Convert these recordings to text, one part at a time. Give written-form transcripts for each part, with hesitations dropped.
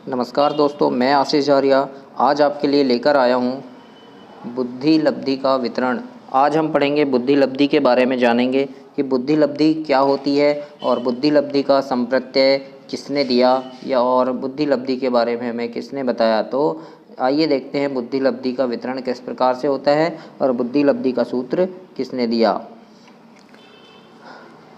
नमस्कार दोस्तों, मैं आशीष आर्या आज आपके लिए लेकर आया हूँ बुद्धि लब्धि का वितरण। आज हम पढ़ेंगे बुद्धि लब्धि के बारे में, जानेंगे कि बुद्धि लब्धि क्या होती है और बुद्धि लब्धि का संप्रत्यय किसने दिया या और बुद्धि लब्धि के बारे में हमें किसने बताया। तो आइए देखते हैं बुद्धि लब्धि का वितरण किस प्रकार से होता है और बुद्धि लब्धि का सूत्र किसने दिया।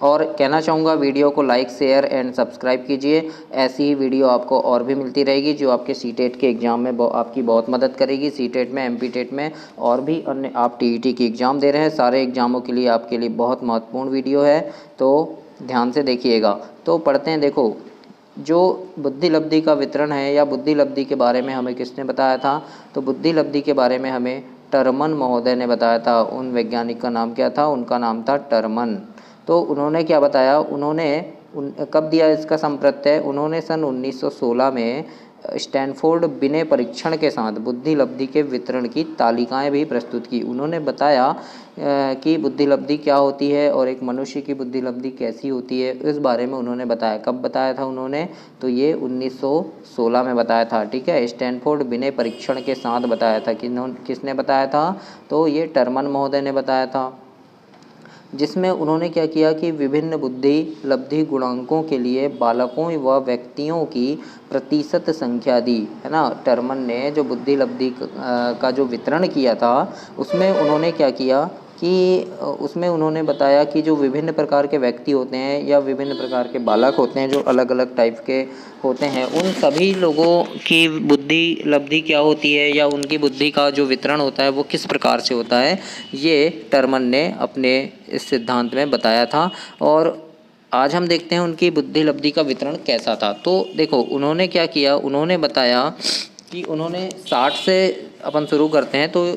और कहना चाहूँगा वीडियो को लाइक शेयर एंड सब्सक्राइब कीजिए। ऐसी ही वीडियो आपको और भी मिलती रहेगी जो आपके सीटेट के एग्ज़ाम में आपकी बहुत मदद करेगी। सीटेट में, एमपीटेट में और भी अन्य आप टीईटी की एग्ज़ाम दे रहे हैं, सारे एग्ज़ामों के लिए आपके लिए बहुत महत्वपूर्ण वीडियो है, तो ध्यान से देखिएगा। तो पढ़ते हैं। देखो, जो बुद्धि लब्धि का वितरण है या बुद्धि लब्धि के बारे में हमें किसने बताया था, तो बुद्धि लब्धि के बारे में हमें टर्मन महोदय ने बताया था। उन वैज्ञानिक का नाम क्या था? उनका नाम था टर्मन। तो उन्होंने क्या बताया, कब दिया इसका संप्रत्यय? उन्होंने सन 1916 में स्टैनफोर्ड विनय परीक्षण के साथ बुद्धि लब्धि के वितरण की तालिकाएं भी प्रस्तुत की। उन्होंने बताया कि बुद्धि लब्धि क्या होती है और एक मनुष्य की बुद्धि लब्धि कैसी होती है, इस बारे में उन्होंने बताया। कब बताया था उन्होंने? तो ये 1916 में बताया था। ठीक है, स्टैनफोर्ड विनय परीक्षण के साथ बताया था। किसने बताया था? तो ये टर्मन महोदय ने बताया था, जिसमें उन्होंने क्या किया कि विभिन्न बुद्धि लब्धि गुणांकों के लिए बालकों व व्यक्तियों की प्रतिशत संख्या दी, है ना। टर्मन ने जो बुद्धि लब्धि का जो वितरण किया था, उसमें उन्होंने क्या किया कि उसमें उन्होंने बताया कि जो विभिन्न प्रकार के व्यक्ति होते हैं या विभिन्न प्रकार के बालक होते हैं, जो अलग अलग टाइप के होते हैं, उन सभी लोगों की बुद्धि लब्धि क्या होती है या उनकी बुद्धि का जो वितरण होता है वो किस प्रकार से होता है, ये टर्मन ने अपने इस सिद्धांत में बताया था। और आज हम देखते हैं उनकी बुद्धि लब्धि का वितरण कैसा था। तो देखो, उन्होंने क्या किया, उन्होंने बताया कि उन्होंने 60 से अपन शुरू करते हैं, तो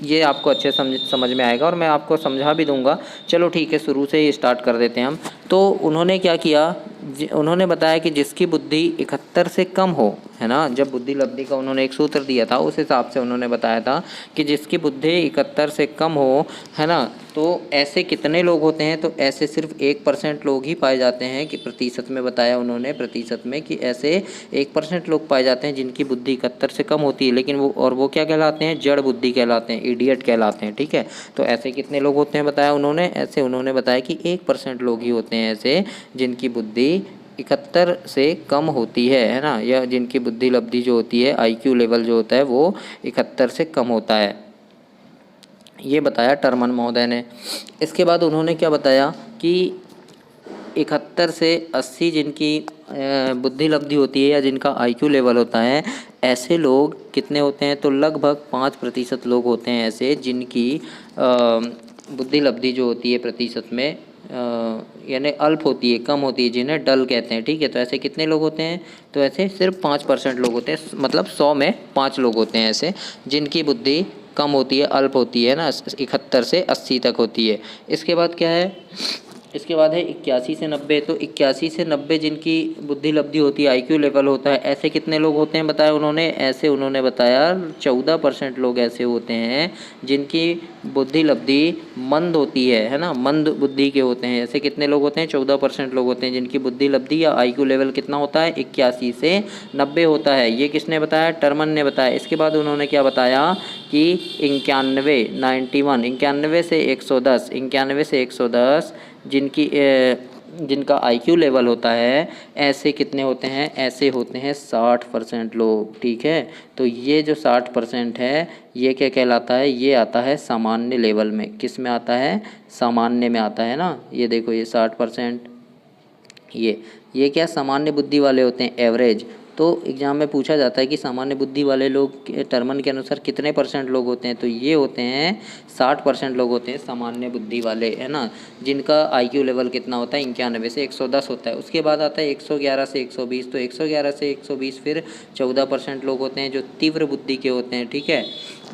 ये आपको अच्छे समझ में आएगा और मैं आपको समझा भी दूंगा। चलो ठीक है, शुरू से ही स्टार्ट कर देते हैं हम। तो उन्होंने क्या किया, उन्होंने बताया कि जिसकी बुद्धि 71 से कम हो, है ना। जब बुद्धि लब्धि का उन्होंने एक सूत्र दिया था, उस हिसाब से उन्होंने बताया था कि जिसकी बुद्धि 71 से कम हो, है ना, तो ऐसे कितने लोग होते हैं? तो ऐसे सिर्फ 1% लोग ही पाए जाते हैं। कि प्रतिशत में बताया उन्होंने, प्रतिशत में, कि ऐसे 1% लोग पाए जाते हैं जिनकी बुद्धि 71 से कम होती है। लेकिन वो क्या कहलाते हैं? जड़ बुद्धि कहलाते हैं, इडियट कहलाते हैं। ठीक है, तो ऐसे कितने लोग होते हैं बताया उन्होंने? ऐसे उन्होंने बताया कि 1% लोग ही होते हैं ऐसे जिनकी बुद्धि 71 से कम होती है ना, या जिनकी बुद्धि लब्धि जो होती है, IQ लेवल जो होता है वो 71 से कम होता है। ये बताया टर्मन महोदय ने। इसके बाद उन्होंने क्या बताया कि 71 से 80 जिनकी बुद्धि लब्धि होती है या जिनका IQ लेवल होता है, ऐसे लोग कितने होते हैं? तो लगभग 5% लोग होते हैं ऐसे जिनकी बुद्धि लब्धि जो होती है प्रतिशत में यानी अल्प होती है, कम होती है, जिन्हें डल कहते हैं। ठीक है, तो ऐसे कितने लोग होते हैं? तो ऐसे सिर्फ 5% लोग होते हैं, मतलब 100 में 5 लोग होते हैं ऐसे जिनकी बुद्धि कम होती है, अल्प होती है ना, 71 से 80 तक होती है। इसके बाद क्या है? इसके बाद है 81 से 90। तो 81 से 90 जिनकी बुद्धि लब्धि होती है, IQ लेवल होता है, ऐसे कितने लोग होते हैं बताया उन्होंने? ऐसे उन्होंने बताया 14% लोग ऐसे होते हैं जिनकी बुद्धि लब्धि मंद होती है ना, मंद बुद्धि के होते हैं। ऐसे कितने लोग होते हैं? 14% लोग होते हैं जिनकी बुद्धि लब्धि या IQ लेवल कितना होता है? 81 से 90 होता है। ये किसने बताया? टर्मन ने बताया। इसके बाद उन्होंने क्या बताया कि 91 से 110 जिनका IQ लेवल होता है, ऐसे कितने होते हैं? ऐसे होते हैं 60% लोग। ठीक है, तो ये जो 60% है, ये क्या कहलाता है? ये आता है सामान्य लेवल में। किस में आता है? सामान्य में आता है ना। ये देखो, ये 60%, ये क्या सामान्य बुद्धि वाले होते हैं, एवरेज। तो एग्ज़ाम में पूछा जाता है कि सामान्य बुद्धि वाले लोग टर्मन के अनुसार कितने % लोग होते हैं? तो ये होते हैं 60% लोग होते हैं सामान्य बुद्धि वाले, है ना, जिनका IQ लेवल कितना होता है? 91 से 110 होता है। उसके बाद आता है 111 से 120। तो 111 से 120 फिर 14% लोग होते हैं जो तीव्र बुद्धि के होते हैं। ठीक है,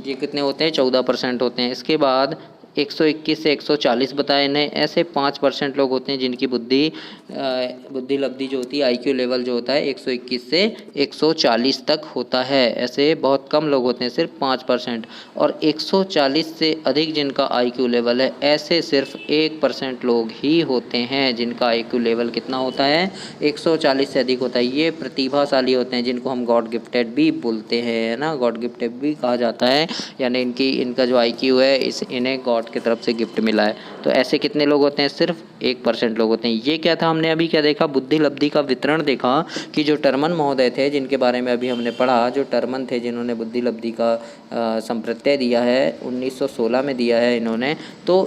ये कितने होते हैं? 14% होते हैं। इसके बाद 121 से 140 बताया इन्हें। ऐसे 5% लोग होते हैं जिनकी बुद्धि लब्धि जो होती है, आईक्यू लेवल जो होता है 121 से 140 तक होता है। ऐसे बहुत कम लोग होते हैं, सिर्फ 5%। और 140 से अधिक जिनका आईक्यू लेवल है, ऐसे सिर्फ 1% लोग ही होते हैं जिनका आईक्यू लेवल कितना होता है, 140 से अधिक होता है। ये प्रतिभाशाली होते हैं जिनको हम गॉड गिफ्टेड भी बोलते हैं, है ना, गॉड गिफ्टेड भी कहा जाता है। यानी इनका जो आईक्यू है इन्हें गॉड की तरफ से गिफ्ट मिला है। तो ऐसे कितने लोग होते हैं, सिर्फ 1% लोग होते हैं। ये क्या था, हमने अभी क्या देखा, बुद्धि लब्धि का वितरण देखा कि जो टर्मन महोदय थे जिनके बारे में अभी हमने पढ़ा, जो टर्मन थे जिन्होंने बुद्धि लब्धि का संप्रत्यय दिया है 1916 में दिया है इन्होंने। तो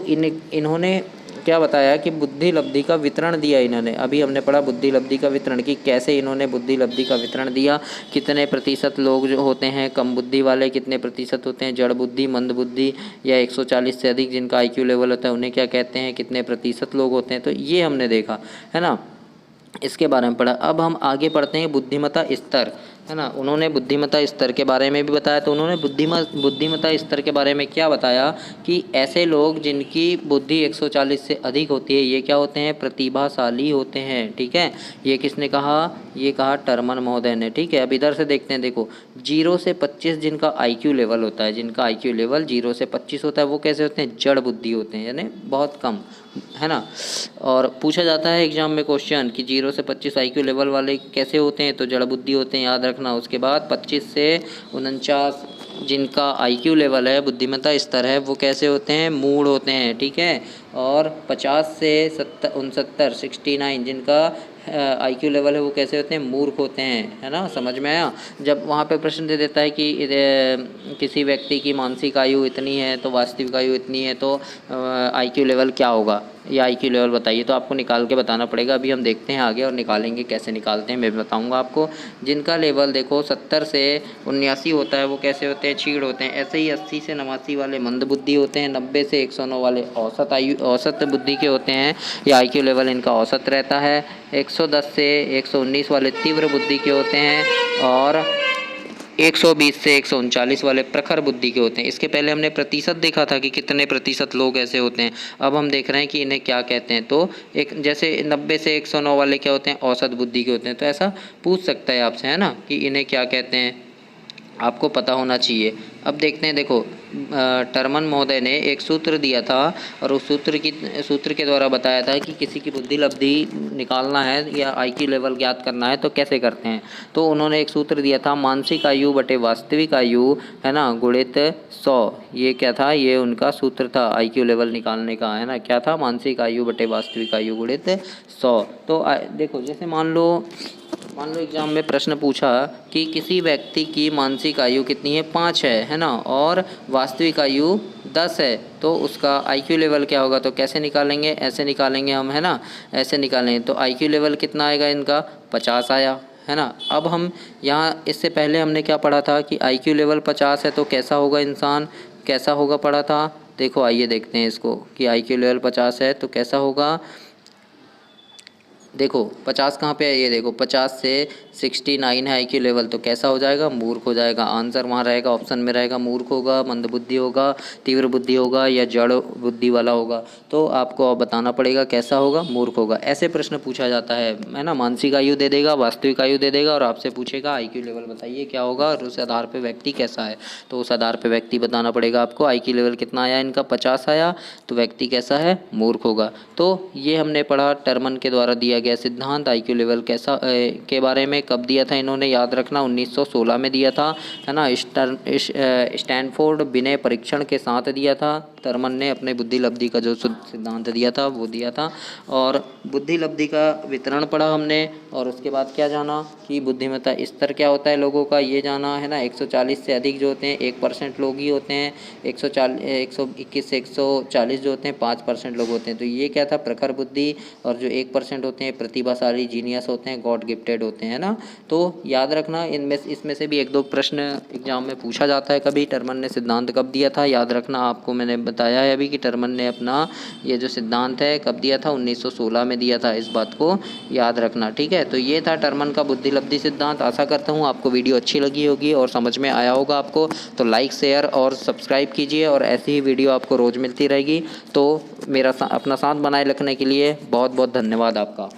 इन्होंने क्या बताया कि बुद्धि लब्धि का वितरण दिया इन्होंने। अभी हमने पढ़ा बुद्धि लब्धि का वितरण की कैसे इन्होंने बुद्धि लब्धि का वितरण दिया। कितने प्रतिशत लोग जो होते हैं कम बुद्धि वाले, कितने प्रतिशत होते हैं जड़ बुद्धि, मंद बुद्धि, या 140 से अधिक जिनका आईक्यू लेवल होता है उन्हें क्या कहते हैं, कितने प्रतिशत लोग होते हैं। तो ये हमने देखा, है ना, इसके बारे में पढ़ा। अब हम आगे पढ़ते हैं बुद्धिमत्ता स्तर, है ना। उन्होंने बुद्धिमत्ता स्तर के बारे में भी बताया। तो उन्होंने बुद्धिमत्ता स्तर के बारे में क्या बताया कि ऐसे लोग जिनकी बुद्धि 140 से अधिक होती है, ये क्या होते हैं, प्रतिभाशाली होते हैं। ठीक है, ये किसने कहा, ये कहा टर्मन महोदय ने। ठीक है, अब इधर से देखते हैं, देखो 0 से 25 जिनका आईक्यू लेवल होता है, जिनका आईक्यू लेवल 0 से 25 होता है, वो कैसे होते हैं, जड़ बुद्धि होते हैं, यानी बहुत कम, है ना। और पूछा जाता है एग्जाम में क्वेश्चन कि 0 से 25 आईक्यू लेवल वाले कैसे होते हैं, तो जड़ बुद्धि होते हैं, याद रखना। उसके बाद 25 से 49 जिनका आईक्यू लेवल है, बुद्धिमत्ता स्तर है, वो कैसे होते हैं, मूढ़ होते हैं। ठीक है, और 50 से 69 जिनका आईक्यू लेवल है, वो कैसे होते हैं, मूर्ख होते हैं, है ना। समझ में आया। जब वहाँ पे प्रश्न दे देता है कि किसी व्यक्ति की मानसिक आयु इतनी है तो वास्तविक आयु इतनी है, तो आईक्यू लेवल क्या होगा, या आईक्यू लेवल बताइए, तो आपको निकाल के बताना पड़ेगा। अभी हम देखते हैं आगे और निकालेंगे, कैसे निकालते हैं मैं बताऊंगा आपको। जिनका लेवल देखो 70 से 79 होता है, वो कैसे होते हैं, क्षीण होते हैं। ऐसे ही 80 से 89 वाले मंद बुद्धि होते हैं। 90 से 109 वाले औसत बुद्धि के होते हैं, या आईक्यू लेवल इनका औसत रहता है। 110 से 119 वाले तीव्र बुद्धि के होते हैं, और 120 से 139 वाले प्रखर बुद्धि के होते हैं। इसके पहले हमने प्रतिशत देखा था कि कितने प्रतिशत लोग ऐसे होते हैं। अब हम देख रहे हैं कि इन्हें क्या कहते हैं। तो एक जैसे 90 से 109 वाले क्या होते हैं, औसत बुद्धि के होते हैं। तो ऐसा पूछ सकता है आपसे, है ना, कि इन्हें क्या कहते हैं, आपको पता होना चाहिए। अब देखते हैं, देखो टर्मन महोदय ने एक सूत्र दिया था, और उस सूत्र के द्वारा बताया था कि किसी की बुद्धि लब्धि निकालना है या आईक्यू लेवल ज्ञात करना है तो कैसे करते हैं। तो उन्होंने एक सूत्र दिया था, मानसिक आयु बटे वास्तविक आयु, है ना, गुणित 100। ये क्या था, ये उनका सूत्र था आईक्यू लेवल निकालने का, है ना। क्या था, मानसिक आयु बटे वास्तविक आयु गुणित 100। तो देखो, जैसे मान लो एग्जाम में प्रश्न पूछा कि किसी व्यक्ति की मानसिक आयु कितनी है, 5 है ना, और वास्तविक आयु 10 है, तो उसका आईक्यू लेवल क्या होगा। तो कैसे निकालेंगे, ऐसे निकालेंगे हम, है ना, ऐसे निकालेंगे। तो आईक्यू लेवल कितना आएगा इनका, 50 आया, है ना। अब हम यहाँ इससे पहले हमने क्या पढ़ा था कि आईक्यू लेवल 50 है तो कैसा होगा इंसान, कैसा होगा पढ़ा था। देखो आइए देखते हैं इसको कि आईक्यू लेवल 50 है तो कैसा होगा। देखो 50 कहाँ पे है, ये देखो 50 से 69 है आईक्यू लेवल, तो कैसा हो जाएगा, मूर्ख हो जाएगा। आंसर वहाँ रहेगा, ऑप्शन में रहेगा, मूर्ख होगा, मंदबुद्धि होगा, तीव्र बुद्धि होगा, या जड़ बुद्धि वाला होगा। तो आपको बताना पड़ेगा कैसा होगा, मूर्ख होगा। ऐसे प्रश्न पूछा जाता है ना। मानसिक आयु दे देगा, वास्तविक आयु दे देगा, और आपसे पूछेगा आईक्यू लेवल बताइए क्या होगा, और उस आधार पर व्यक्ति कैसा है, तो उस आधार पर व्यक्ति बताना पड़ेगा आपको। आईक्यू लेवल कितना आया इनका, 50 आया, तो व्यक्ति कैसा है, मूर्ख होगा। तो ये हमने पढ़ा टर्मन के द्वारा दिया गया सिद्धांत आईक्यू लेवल कैसा के बारे में। कब दिया था इन्होंने, याद रखना 1916 में दिया था, है ना। स्टैनफोर्ड विनय परीक्षण के साथ दिया था। टर्मन ने अपने बुद्धि लब्धि का जो सिद्धांत दिया था वो दिया था। और बुद्धि लब्धि का वितरण पढ़ा हमने, और उसके बाद क्या जाना कि बुद्धिमत्ता स्तर क्या होता है लोगों का, ये जाना, है ना। 140 से अधिक जो होते हैं 1% लोग ही होते हैं। 121 से 140 जो होते हैं 5% लोग होते हैं। तो ये क्या था, प्रखर बुद्धि, और जो 1% होते हैं प्रतिभाशाली जीनियस होते हैं, गॉड गिफ्टेड होते हैं ना। तो याद रखना इसमें से भी 1-2 प्रश्न एग्जाम में पूछा जाता है कभी। टर्मन ने सिद्धांत कब दिया था, याद रखना, आपको मैंने बताया है अभी कि टर्मन ने अपना ये जो सिद्धांत है कब दिया था, 1916 में दिया था। इस बात को याद रखना, ठीक है। तो ये था टर्मन का बुद्धि लब्धि सिद्धांत। आशा करता हूँ आपको वीडियो अच्छी लगी होगी और समझ में आया होगा आपको। तो लाइक शेयर और सब्सक्राइब कीजिए और ऐसी ही वीडियो आपको रोज़ मिलती रहेगी। तो मेरा अपना साथ बनाए रखने के लिए बहुत बहुत धन्यवाद आपका।